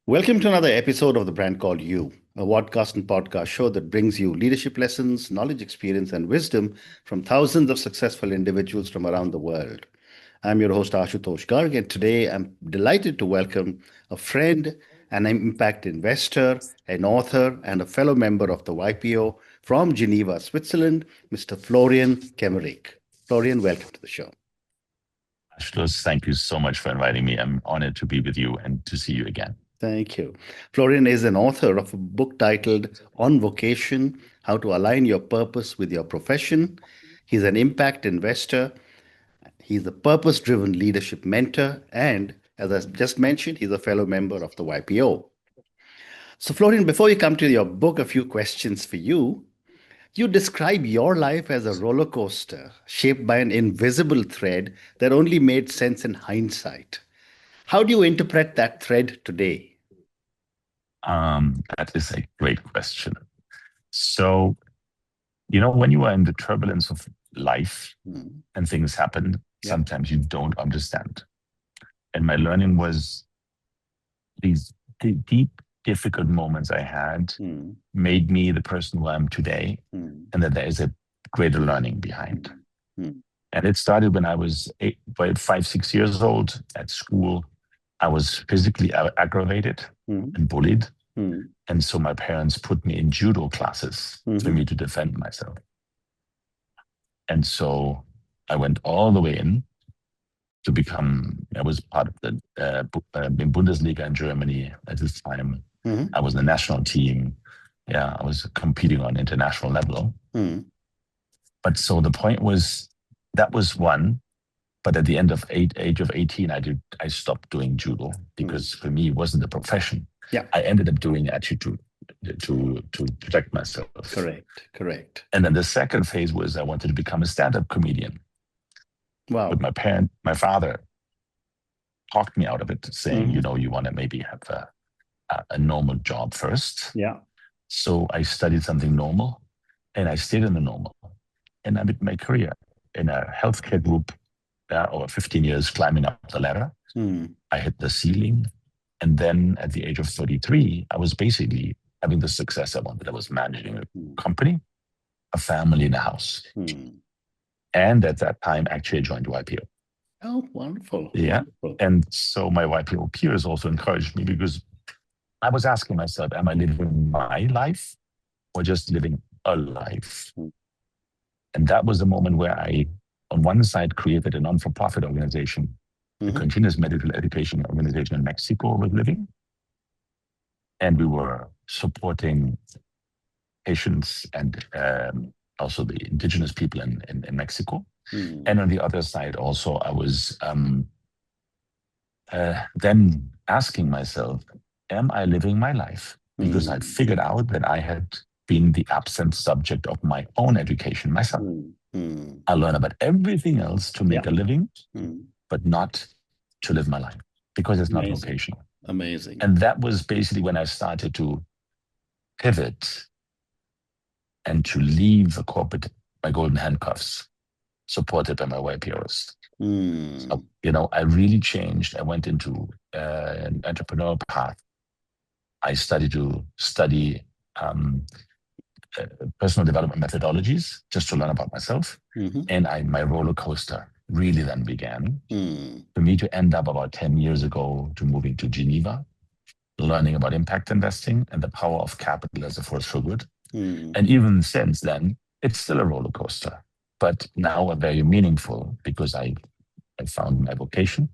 Welcome to another episode of The Brand Called You, a podcast and podcast show that brings you leadership lessons, knowledge, experience, and wisdom from thousands of successful individuals from around the world. I'm your host, Ashutosh Garg, and today I'm delighted to welcome a friend, an impact investor, an author, and a fellow member of the YPO from Geneva, Switzerland, Mr. Florian Kemmerich. Florian, welcome to the show. Ashlos, thank you so much for inviting me. I'm honored to be with you and to see you again. Thank you. Florian is an author of a book titled On Vocation: How to Align Your Purpose with Your Profession. He's an impact investor. He's a purpose-driven leadership mentor. And as I just mentioned, he's a fellow member of the YPO. So, Florian, before you come to your book, a few questions for you. You describe your life as a roller coaster shaped by an invisible thread that only made sense in hindsight. How do you interpret that thread today? That is a great question. So, when you are in the turbulence of life and things happen, sometimes you don't understand. And my learning was these deep, difficult moments I had made me the person who I am today, and that there is a greater learning behind. And it started when I was 5, 6 years old at school. I was physically aggravated and bullied. And so my parents put me in judo classes for me to defend myself. And so I went all the way in to become, I was part of the Bundesliga in Germany at this time. I was in the national team. Yeah, I was competing on international level. But so the point was, that was one. But at the end of age of 18, I stopped doing judo because for me, it wasn't a profession. Yeah. I ended up doing it actually to protect myself. Correct. And then the second phase was I wanted to become a stand-up comedian. Wow. But my father talked me out of it, saying, you want to maybe have a normal job first. Yeah. So I studied something normal, and I stayed in the normal. And I made my career in a healthcare group over 15 years, climbing up the ladder. I hit the ceiling. And then at the age of 33, I was basically having the success I wanted. I was managing a company, a family, and a house. And at that time, actually, I joined YPO. Oh, wonderful. Yeah. Wonderful. And so my YPO peers also encouraged me because I was asking myself, am I living my life or just living a life? And that was the moment where I, on one side, created a non-for-profit organization, a continuous medical education organization in Mexico with living. And we were supporting patients and also the indigenous people in Mexico. And on the other side, also, I was then asking myself, am I living my life? Because I figured out that I had been the absent subject of my own education myself. I learned about everything else to make a living, but not to live my life because it's not vocational. Amazing. And that was basically when I started to pivot and to leave the corporate, my golden handcuffs, supported by my YPOs. So, I really changed. I went into an entrepreneurial path. I started to study personal development methodologies just to learn about myself. And my roller coaster really then began for me to end up about 10 years ago to moving to Geneva, learning about impact investing and the power of capital as a force for good. And even since then, it's still a roller coaster, but now a very meaningful because I found my vocation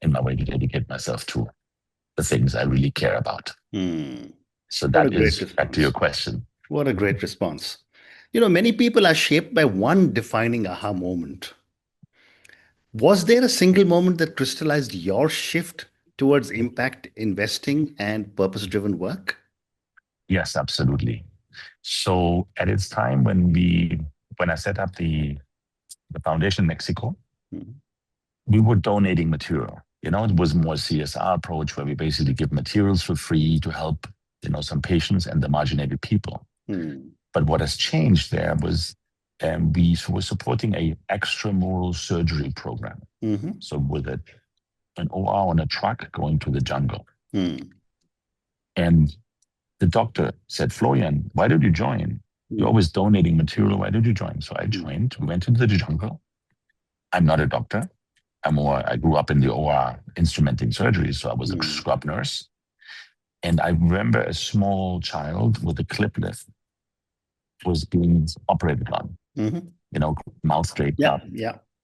and my way to dedicate myself to the things I really care about. So that is back to your question. What a great response. Many people are shaped by one defining aha moment. Was there a single moment that crystallized your shift towards impact investing and purpose-driven work? Yes, absolutely. So at its time when I set up the foundation in Mexico, we were donating material. It was more CSR approach where we basically give materials for free to help, some patients and the marginated people. But what has changed there was we were supporting a extramural surgery program. So with an OR on a truck going to the jungle. And the doctor said, Florian, why did you join? You're always donating material. Why did you join? So I joined. We went into the jungle. I'm not a doctor. I grew up in the OR instrumenting surgery, so I was a scrub nurse. And I remember a small child with a clip lift was being operated on, mouth draped up,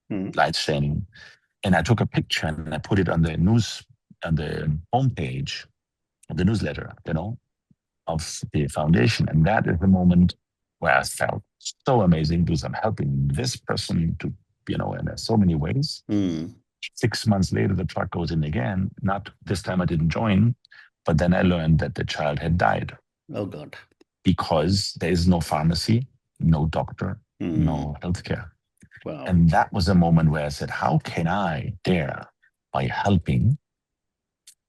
lights shining. And I took a picture and I put it on the homepage of the newsletter, of the foundation. And that is the moment where I felt so amazing because I'm helping this person to, in so many ways. 6 months later, the truck goes in again. Not this time I didn't join, but then I learned that the child had died. Oh, God. Because there is no pharmacy, no doctor, no healthcare. Wow. And that was a moment where I said, how can I dare, by helping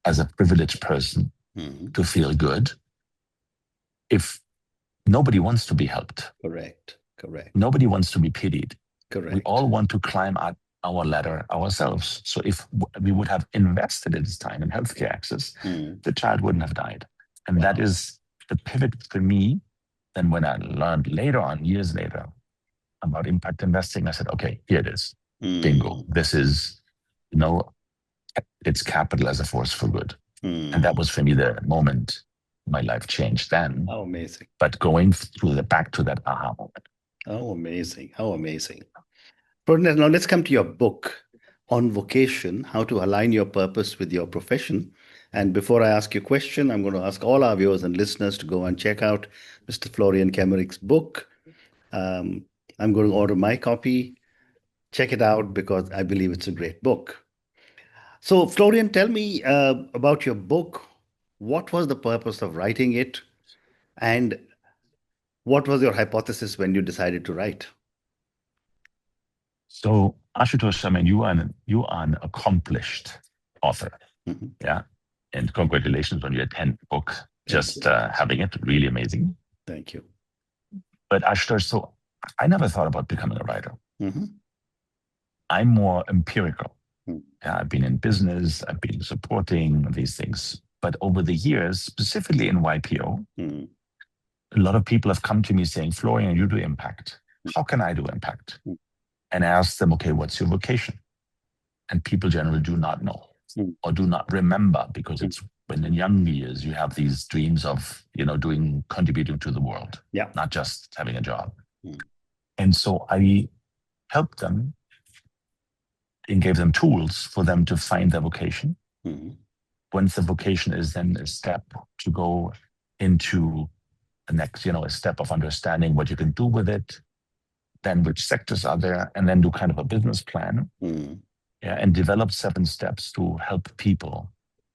as a privileged person, to feel good if nobody wants to be helped? Correct. Nobody wants to be pitied. Correct. We all want to climb up our ladder ourselves. So if we would have invested in this time in healthcare access, the child wouldn't have died. And that is the pivot for me. Then when I learned later on, years later, about impact investing, I said, okay, here it is. Bingo. This is, it's capital as a force for good. And that was for me the moment my life changed then. Oh, amazing. But going through back to that aha moment. Oh, amazing. How amazing. Now let's come to your book on vocation, how to align your purpose with your profession. And before I ask you a question, I'm going to ask all our viewers and listeners to go and check out Mr. Florian Kemmerich's book. I'm going to order my copy. Check it out because I believe it's a great book. So, Florian, tell me about your book. What was the purpose of writing it? And what was your hypothesis when you decided to write? So, Ashutosh, I mean, you are an accomplished author. Yeah. And congratulations on your 10th book. Just having it, really amazing. Thank you. But Ashutosh, so I never thought about becoming a writer. I'm more empirical. Yeah, I've been in business, I've been supporting these things. But over the years, specifically in YPO, a lot of people have come to me saying, Florian, you do impact. How can I do impact? And I ask them, okay, what's your vocation? And people generally do not know or do not remember, because it's when in young years you have these dreams of, contributing to the world, not just having a job. And so I helped them and gave them tools for them to find their vocation. Once the vocation is then a step to go into the next, a step of understanding what you can do with it, then which sectors are there, and then do kind of a business plan. And develop 7 steps to help people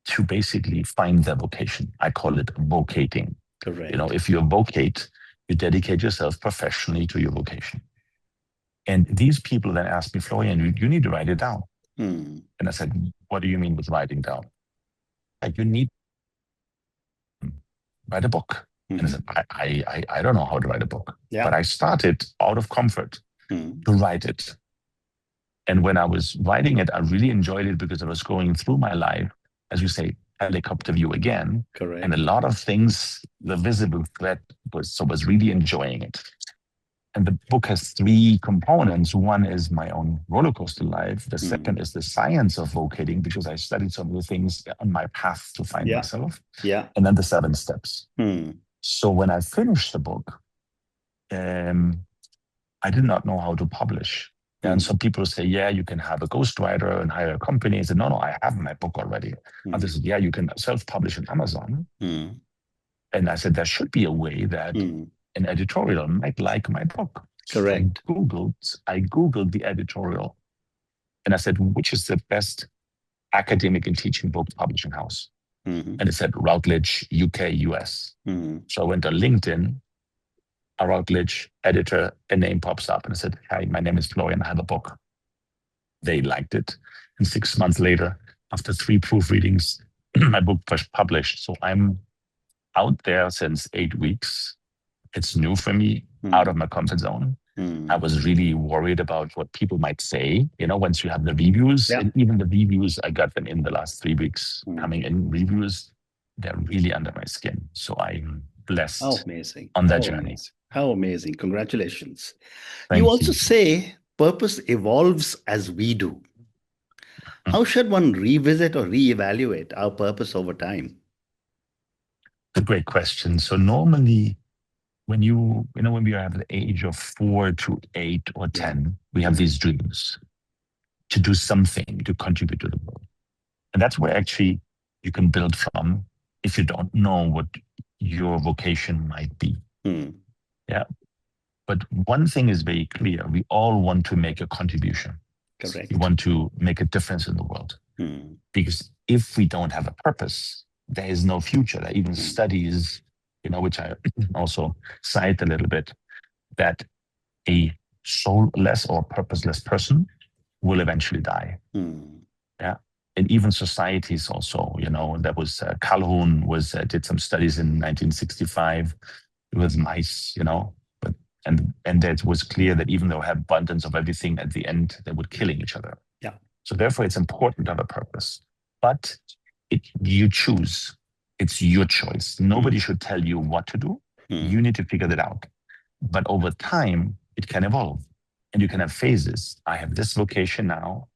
to basically find their vocation. I call it vocating. Correct. If you vocate, you dedicate yourself professionally to your vocation. And these people then asked me, Florian, you need to write it down. And I said, what do you mean with writing down? Like, you need to write a book. And I said, I don't know how to write a book. But I started out of comfort to write it. And when I was writing it, I really enjoyed it because I was going through my life, as you say, helicopter view again. Correct. And a lot of things, the visible thread was really enjoying it. And the book has 3 components. One is my own rollercoaster life. The second is the science of vocating, because I studied some of the things on my path to find myself. And then the 7 steps. So when I finished the book, I did not know how to publish. And some people say, yeah, you can have a ghostwriter and hire a company. I said, no, I have my book already. Others said, yeah, you can self-publish on Amazon. And I said, there should be a way that an editorial might like my book. Correct. So I Googled the editorial. And I said, which is the best academic and teaching book publishing house? And it said Routledge, UK, US. So I went on LinkedIn, a Routledge editor, a name pops up, and I said, hi, my name is Florian, I have a book. They liked it. And 6 months later, after 3 proofreadings, my book was published. So I'm out there since 8 weeks. It's new for me, out of my comfort zone. I was really worried about what people might say, once you have the reviews. And even the reviews, I got them in the last 3 weeks, coming in reviews. they're really under my skin. So I'm blessed How amazing. on that How journey. amazing. How amazing. Congratulations. You Thank also you. say purpose evolves as we do. How should one revisit or reevaluate our purpose over time? It's a great question. So normally when when we are at the age of 4 to 8 or 10, we have these dreams to do something to contribute to the world. And that's where actually you can build from if you don't know what your vocation might be. Yeah. But one thing is very clear. We all want to make a contribution. Correct. We want to make a difference in the world. Because if we don't have a purpose, there is no future. There are even studies, which I also cite a little bit, that a soulless or purposeless person will eventually die. Yeah. And even societies also, there was Calhoun did some studies in 1965 with mice, but and it was clear that even though we have abundance of everything, at the end they would killing each other. Yeah. So therefore, it's important to have a purpose, but you choose. It's your choice. Nobody should tell you what to do. You need to figure that out. But over time, it can evolve, and you can have phases. I have this vocation now.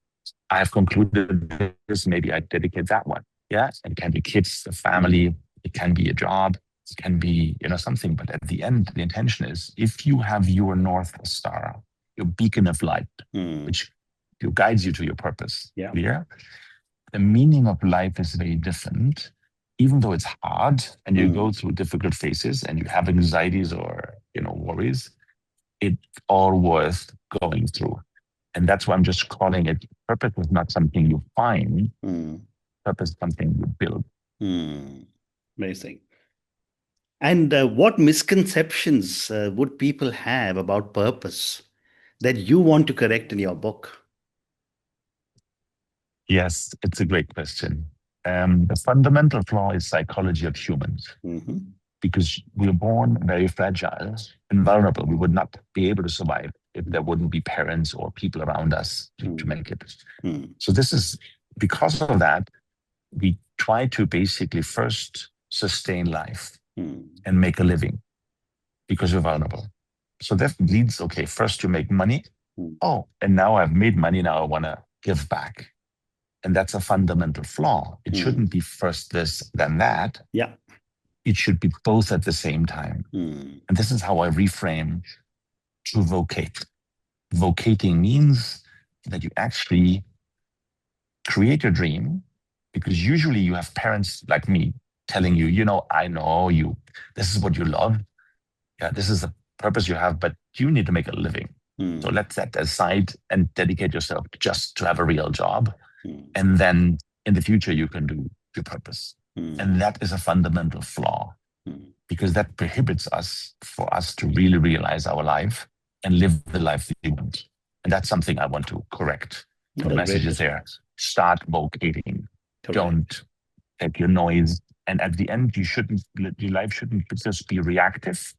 I have concluded this. Maybe I dedicate that one. Yeah, and it can be kids, a family. It can be a job. It can be something. But at the end, the intention is if you have your North Star, your beacon of light, which guides you to your purpose. Yeah. Clear? The meaning of life is very different, even though it's hard and you go through difficult phases and you have anxieties or worries. It's all worth going through. And that's why I'm just calling it purpose is not something you find. Purpose is something you build. Amazing. And what misconceptions would people have about purpose that you want to correct in your book? Yes, it's a great question. The fundamental flaw is psychology of humans. Because we are born very fragile and vulnerable. We would not be able to survive if there wouldn't be parents or people around us to make it. So this is because of that, we try to basically first sustain life and make a living because we're vulnerable. So that leads, first to make money. Oh, and now I've made money. Now I want to give back. And that's a fundamental flaw. It shouldn't be first this, then that. Yeah. It should be both at the same time. And this is how I reframe to vocate. Vocating means that you actually create your dream, because usually you have parents like me telling you, I know you, this is what you love. Yeah, this is the purpose you have, but you need to make a living. So let that aside and dedicate yourself just to have a real job. And then in the future, you can do your purpose. And that is a fundamental flaw, because that prohibits us to really realize our life and live the life that we want. And that's something I want to correct. The message is there. Start vocating. Don't take your noise. And at the end, your life shouldn't just be reactive.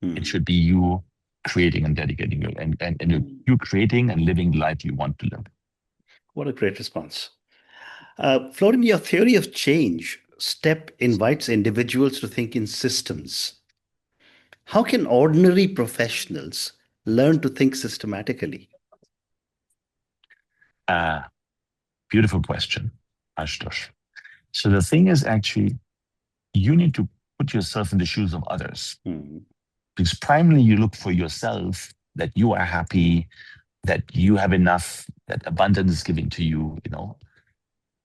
It should be you creating and dedicating and you creating and living the life you want to live. What a great response. Florian, your theory of change, STEP, invites individuals to think in systems. How can ordinary professionals learn to think systematically? Beautiful question, Ashutosh. So the thing is actually, you need to put yourself in the shoes of others. Because primarily you look for yourself, that you are happy, that you have enough, that abundance is given to you,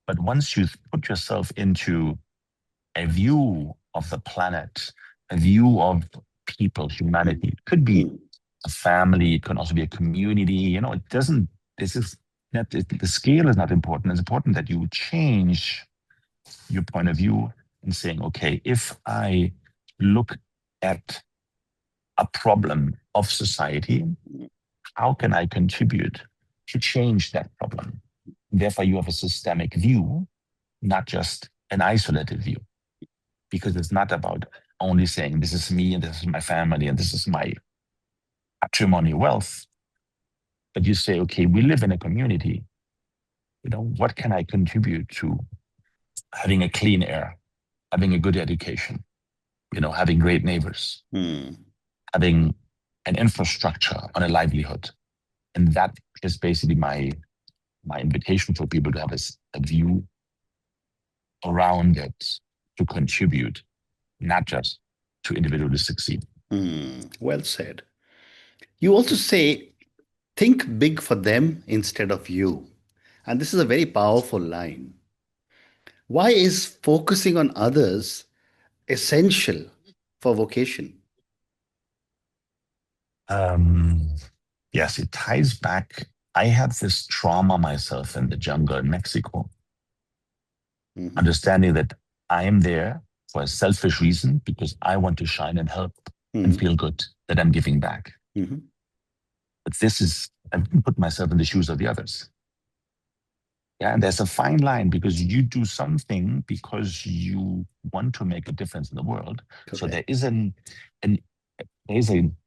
But once you put yourself into a view of the planet, a view of people, humanity, it could be a family, it can also be a community, it doesn't, the scale is not important. It's important that you change your point of view and saying, okay, if I look at a problem of society, how can I contribute to change that problem? Therefore, you have a systemic view, not just an isolated view, because it's not about only saying this is me and this is my family and this is my patrimony wealth. But you say, okay, we live in a community. What can I contribute to having a clean air? having a good education, having great neighbors, having an infrastructure on a livelihood. And that is basically my invitation for people to have a view around it, to contribute, not just to individually succeed. Well said. You also say, think big for them instead of you. And this is a very powerful line. Why is focusing on others essential for vocation? Yes, it ties back. I had this trauma myself in the jungle in Mexico, understanding that I am there for a selfish reason because I want to shine and help and feel good that I'm giving back. But I put myself in the shoes of the others. Yeah, and there's a fine line because you do something because you want to make a difference in the world. Correct. So there is an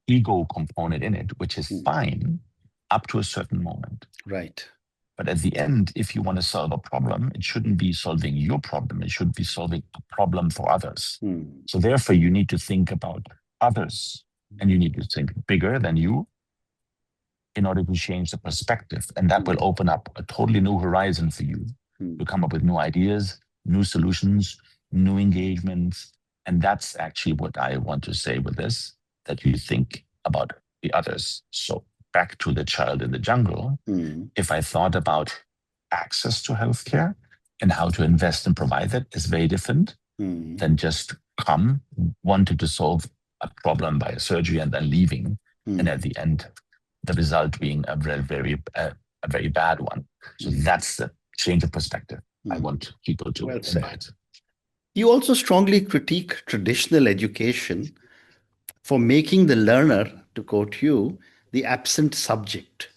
ego component in it, which is fine up to a certain moment. Right. But at the end, if you want to solve a problem, it shouldn't be solving your problem. It should be solving a problem for others. So therefore, you need to think about others and you need to think bigger than you in order to change the perspective. And that will open up a totally new horizon for you to come up with new ideas, new solutions, new engagements. And that's actually what I want to say with this, that you think about the others. So back to the child in the jungle, if I thought about access to healthcare and how to invest and provide that is very different than just wanting to solve a problem by a surgery and then leaving. And at the end, the result being a very bad one. So that's the change of perspective I want people to invite. You also strongly critique traditional education for making the learner, to quote you, the absent subject.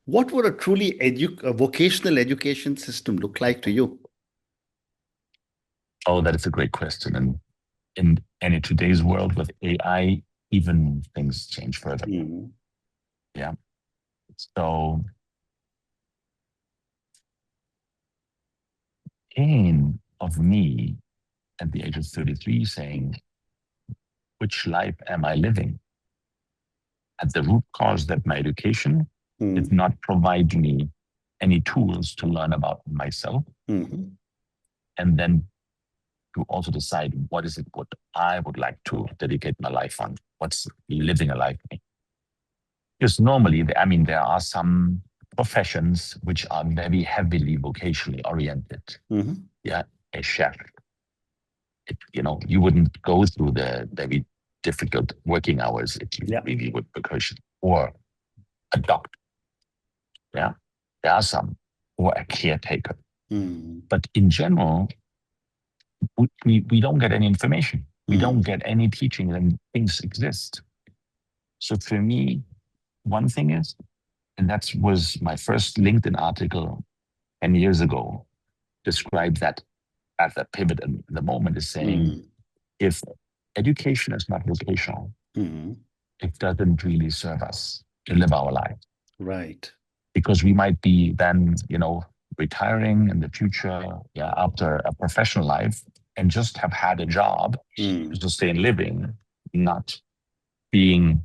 What would a truly vocational education system look like to you? Oh, that is a great question. And in today's world with AI, even things change further. Yeah. So pain of me at the age of 33 saying, which life am I living? At the root cause that my education did not provide me any tools to learn about myself. And then to also decide what I would like to dedicate my life on. What's living a life mean? Because normally, there are some professions which are very heavily vocationally oriented. Yeah, a chef. You wouldn't go through the very difficult working hours if you really would vocation. Or a doctor. Yeah, there are some. Or a caretaker. But in general, we don't get any information. We don't get any teaching that things exist. So for me, one thing is, and that was my first LinkedIn article 10 years ago, described that at the pivot in the moment is saying, if education is not vocational, it doesn't really serve us to live our life. Right. Because we might be then, retiring in the future after a professional life and just have had a job to sustain living, not being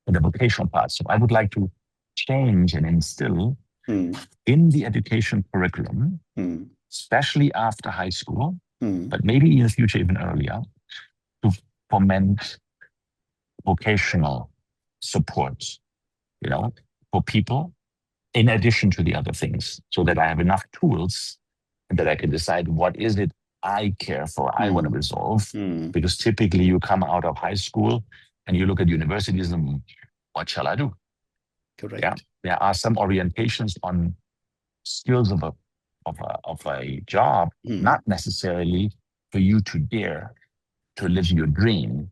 in the vocational part. So I would like to change and instill in the education curriculum, especially after high school, but maybe in the future even earlier, to foment vocational support, for people in addition to the other things, so that I have enough tools and that I can decide what is it I care for, I want to resolve. Because typically you come out of high school and you look at universities and what shall I do? Correct. Yeah, there are some orientations on skills of a job, not necessarily for you to dare to live your dream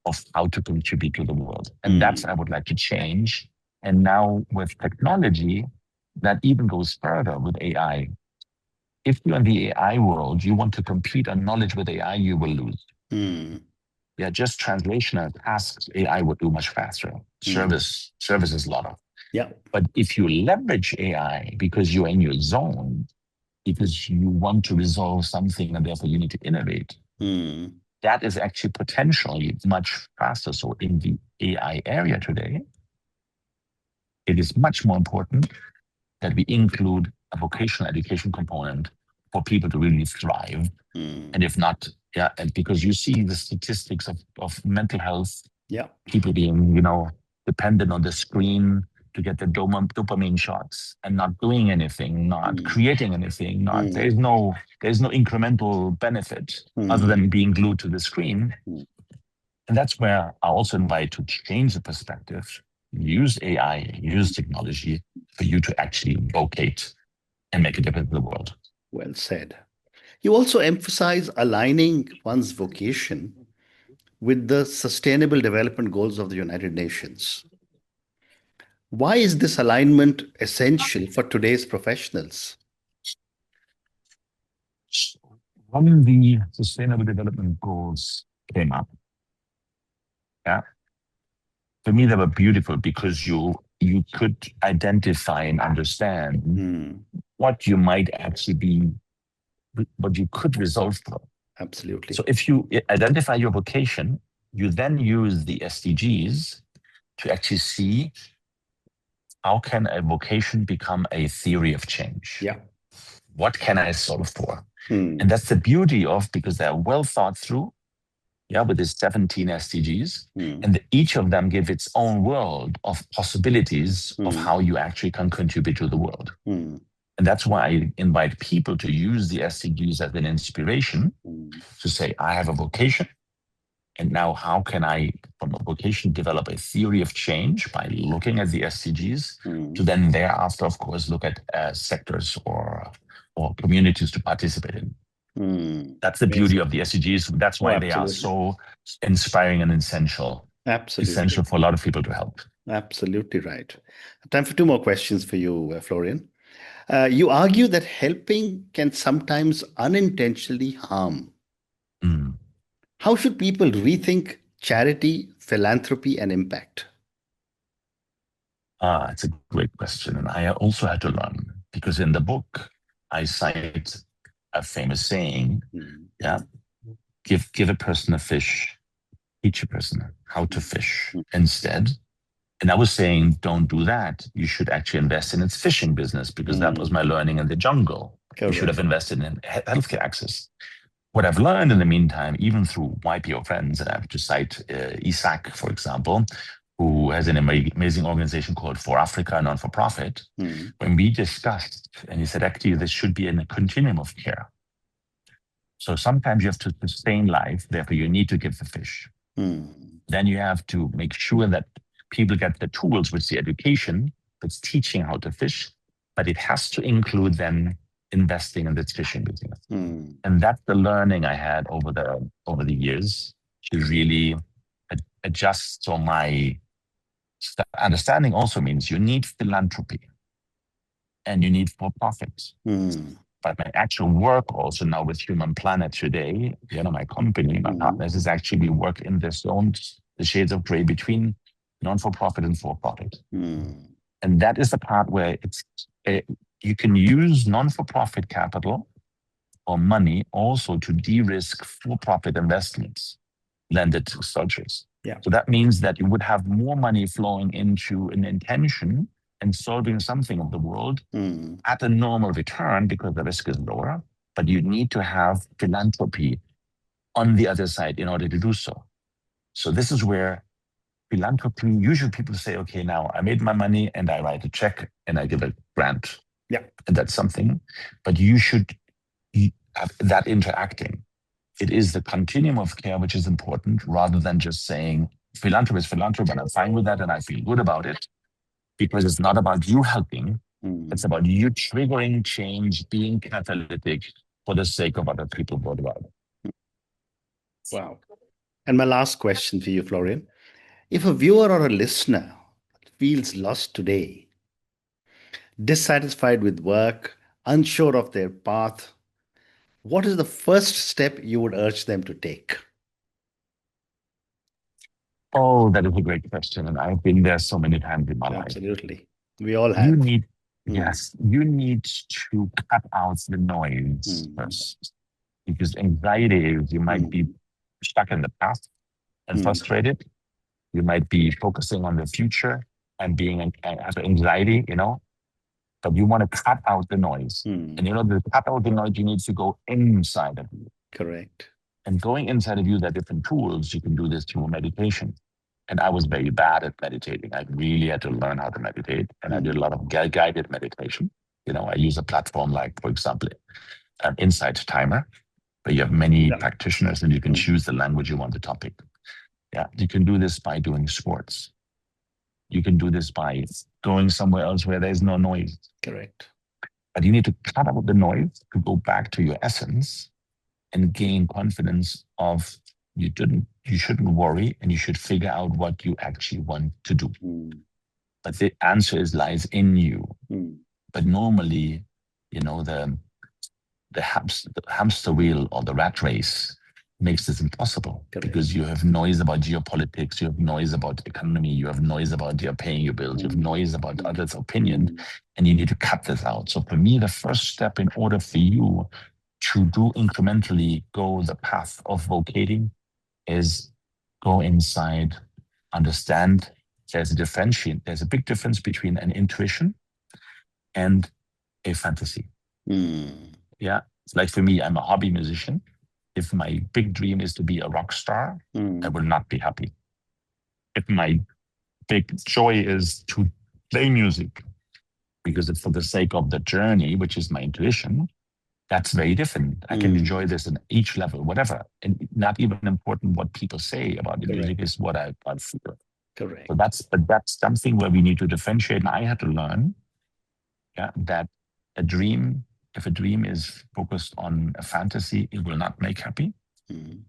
of how to contribute to the world. And that's I would like to change. And now with technology, that even goes further with AI. If you're in the AI world, you want to compete on knowledge with AI, you will lose. Yeah, just translation and tasks, AI would do much faster. Service is a lot of. Yeah. But if you leverage AI because you're in your zone, because you want to resolve something and therefore you need to innovate. That is actually potentially much faster. So in the AI area today, it is much more important that we include a vocational education component for people to really thrive. And if not, and because you see the statistics of mental health, people being, dependent on the screen to get the dopamine shots and not doing anything, not creating anything, there's no incremental benefit other than being glued to the screen. And that's where I also invite to change the perspective, use AI, use technology for you to actually vocate and make a difference in the world. Well said. You also emphasize aligning one's vocation with the Sustainable Development Goals of the United Nations. Why is this alignment essential for today's professionals? When the Sustainable Development Goals came up, for me, they were beautiful because you could identify and understand what you might actually be, what you could resolve for. Absolutely. So if you identify your vocation, you then use the SDGs to actually see how can a vocation become a theory of change? What can I solve for? And that's the beauty of, because they're well thought through, with these 17 SDGs, and each of them give its own world of possibilities of how you actually can contribute to the world. And that's why I invite people to use the SDGs as an inspiration to say, I have a vocation, and now how can I, from a vocation, develop a theory of change by looking at the SDGs, to then thereafter, of course, look at sectors or communities to participate in. That's the beauty of the SDGs. That's why they are so inspiring and essential. Essential for a lot of people to help. Absolutely right. Time for two more questions for you, Florian. You argue that helping can sometimes unintentionally harm. How should people rethink charity, philanthropy, and impact? It's a great question. And I also had to learn, because in the book, I cite a famous saying, give a person a fish, teach a person how to fish instead. And I was saying, don't do that. You should actually invest in its fishing business, because that was my learning in the jungle. You should have invested in healthcare access. What I've learned in the meantime, even through YPO friends, and I have to cite Isaac, for example, who has an amazing organization called For Africa, non-for-profit, when we discussed, and he said, actually, this should be in a continuum of care. So sometimes you have to sustain life, therefore you need to give the fish. Then you have to make sure that people get the tools, with the education that's teaching how to fish, but it has to include then investing in this fishing business. And that's the learning I had over the years, to really adjust. So my understanding also means you need philanthropy and you need for-profit. But my actual work also now with Human Planet today, my company, my partners, is actually we work in the zones, the shades of gray between non-for-profit and for-profit. And that is the part where you can use non-for-profit capital or money also to de-risk for-profit investments lended to structures. So that means that you would have more money flowing into an intention and solving something of the world at a normal return, because the risk is lower, but you need to have philanthropy on the other side in order to do so. So this is where philanthropy, usually people say, okay, now I made my money and I write a check and I give a grant. And that's something, but you should have that interacting. It is the continuum of care which is important, rather than just saying philanthropy is philanthropy and I'm fine with that and I feel good about it, because it's not about you helping. It's about you triggering change, being catalytic for the sake of other people worldwide. Wow. And my last question for you, Florian. If a viewer or a listener feels lost today, dissatisfied with work, unsure of their path, what is the first step you would urge them to take? Oh, that is a great question. And I've been there so many times in my life. Absolutely. We all have. Yes, you need to cut out the noise first. Because anxiety is you might be stuck in the past and frustrated. You might be focusing on the future and have anxiety, but you want to cut out the noise. And to cut out the noise, you need to go inside of you. Correct. And going inside of you, there are different tools. You can do this through meditation. And I was very bad at meditating. I really had to learn how to meditate. And I did a lot of guided meditation. I use a platform like, for example, Insight Timer, where you have many practitioners and you can choose the language you want, the topic. Yeah, you can do this by doing sports. You can do this by going somewhere else where there's no noise. Correct. But you need to cut out the noise to go back to your essence and gain confidence of you shouldn't worry, and you should figure out what you actually want to do. But the answer lies in you. But normally, the hamster wheel or the rat race makes this impossible. Correct. Because you have noise about geopolitics, you have noise about economy, you have noise about you're paying your bills, you have noise about others' opinion, and you need to cut this out. So for me, the first step in order for you to do incrementally go the path of vocating is go inside, understand there's a big difference between an intuition and a fantasy. Yeah. It's like for me, I'm a hobby musician. If my big dream is to be a rock star, I will not be happy. If my big joy is to play music, because it's for the sake of the journey, which is my intuition, that's very different. I can enjoy this in each level, whatever. And not even important what people say about the music is what I feel. Correct. So that's something where we need to differentiate. And I had to learn that if a dream is focused on a fantasy, it will not make happy.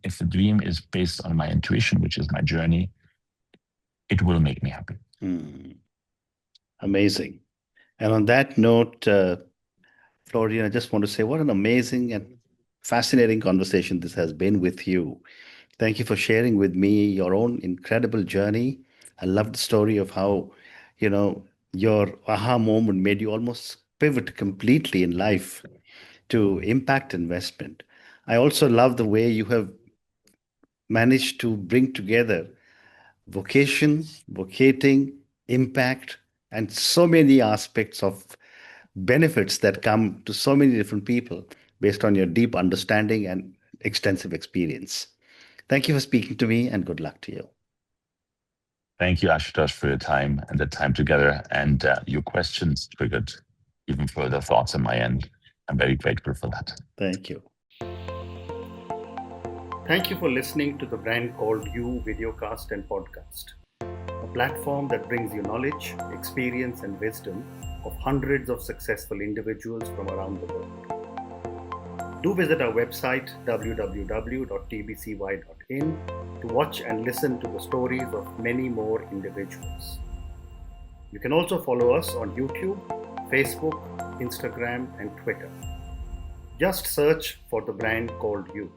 If the dream is based on my intuition, which is my journey, it will make me happy. Amazing. And on that note, Florian, I just want to say what an amazing and fascinating conversation this has been with you. Thank you for sharing with me your own incredible journey. I love the story of how, your aha moment made you almost pivot completely in life to impact investment. I also love the way you have managed to bring together vocation, vocating, impact, and so many aspects of benefits that come to so many different people based on your deep understanding and extensive experience. Thank you for speaking to me, and good luck to you. Thank you, Ashutosh, for your time and the time together, and your questions triggered even further thoughts on my end. I'm very grateful for that. Thank you. Thank you for listening to the Brand Called You videocast and podcast, a platform that brings you knowledge, experience, and wisdom of hundreds of successful individuals from around the world. Do visit our website www.tbcy.in to watch and listen to the stories of many more individuals. You can also follow us on YouTube, Facebook, Instagram, and Twitter. Just search for the Brand Called You.